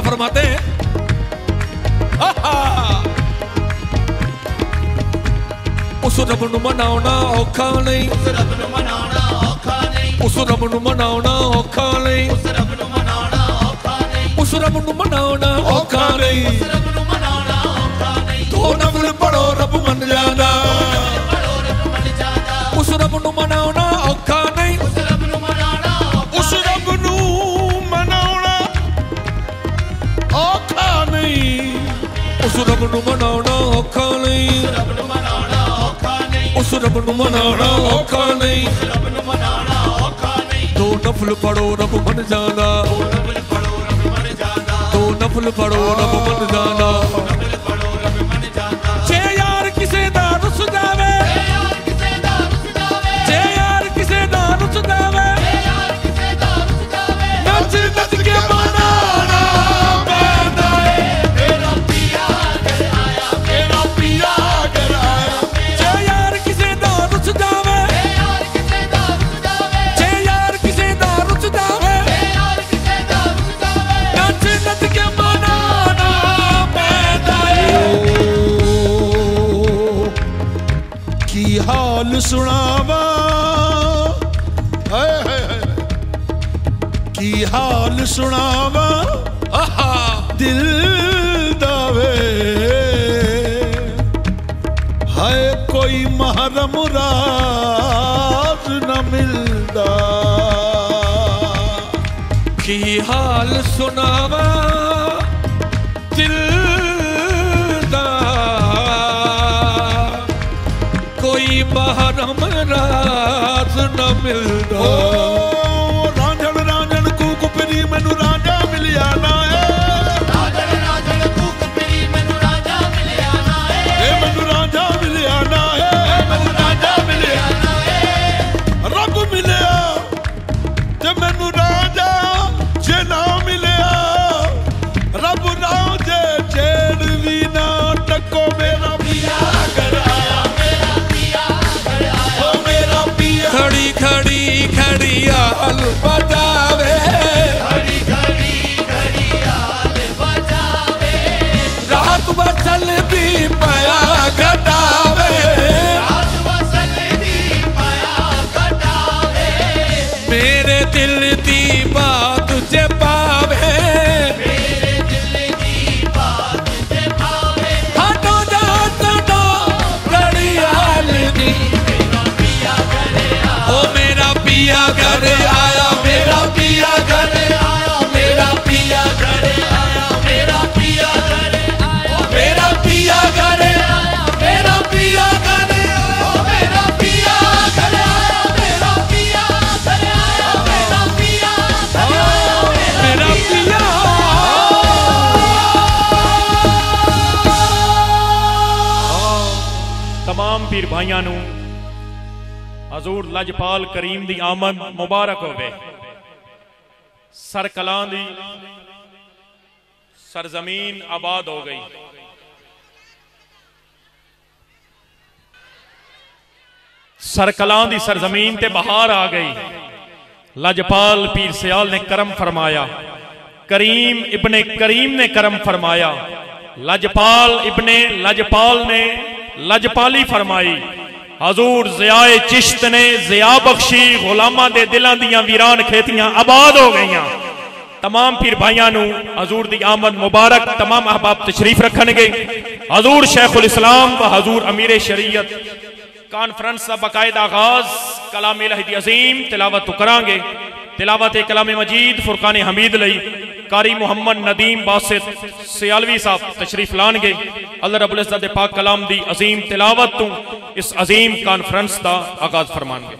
फरमाते हैं उस रब नूं मनाउणा औखा नहीं, उस रब नूं मनाउणा औखा नहीं, उस रब नूं मनाउणा औखा नहीं, उस रब नूं मनाउणा औखा नहीं, उस रब नूं मनाउणा औखा नहीं, उस रब नूं मनाउणा औखा नहीं। दो नफल पढ़ो रब मन जादा, उस रब नूं मनाउणा औखा नहीं, उस रब नूं मनाउणा, उस रब नूं मनाउणा औखा नहीं, उस रब नूं मनाउणा औखा नहीं, उस रब नूं मनाउणा औखा नहीं, उस रब नूं मनाउणा औखा नहीं। दो नफल पढ़ो रब मन जादा, दो नफल पढ़ो रब मन जादा, दो नफल पढ़ो रब मन जादा, जे यार किसे दा रुस जावे, जे यार किसे दा रुस जावे, नच नच के मनाना पैंदा है। मेरा पिया घर आया, मेरा पिया घर आया, जे यार किसे दा रुस जावे, जे यार किसे दा रुस जावे, नच नच के मनाना पैंदा है। की हाल सुनावा, की हाल सुनावा दिल दावे, हाय कोई महरम राज न मिलदा। की हाल सुनावा दिल दा, कोई महरम राज न मिलदा। रांझण रांझण कूक फिरी मैनू राजा मिलिया ना है, रांझण रांझण कूक फिरी मैनू राजा मिलिया ना है, मैनू राजा मिलिया ना है, मैनू राजा मिलिया ना है। रब मिलिया ते मैनू राजा जे ना मिलिया, रब राजे छेड़ भी ना टको। मेरा पिया घर आया, मेरा पिया घर आया, ओ मेरा पिया। खड़ी खड़ी खड़ी हाल बजावे, खड़ी खड़ी खड़ी हाल बजावे, रात बसल दी पाया घटावे, रात बसल दी पाया घटावे। मेरे दिल दी बात जे पावे, मेरे दिल दी बात जे पावे। हटो जा तड़ो गड़िया तमाम पीर भाइयों नू हजूर लजपाल करीम दी आमद मुबारक होवे। सरकलां दी सरजमीन आबाद हो गई। सरकलां दी सरजमीन ते बहार आ गई। लजपाल पीर सियाल ने करम फरमाया, करीम इब्ने करीम ने करम फरमाया, लजपाल इब्ने लजपाल ने लजपाली फरमाई। हजूर ज़ियाए चिश्त ने ज़िया बख्शी, गुलामा दे दिलां दियां वीरान खेतियां आबाद हो गईयां। तमाम पीर भाइयों नू हजूर दी आमद मुबारक। तमाम अहबाब तशरीफ रखणगे। हजूर शेखुल इस्लाम व हजूर अमीर शरीयत कॉन्फ्रेंस का बाकायदा आगाज कलाम इलाही अजीम तिलावत करांगे। तिलावत कलाम मजीद फुरकान हमीद लई कारी मुहम्मद नदीम बासित सियालवी साहब तशरीफ लानगे। अल्लाह रब्बुल इज्जत दे पाक कलाम दी अजीम तिलावत तू इस अजीम कॉन्फ्रेंस का आगाज फरमानगे।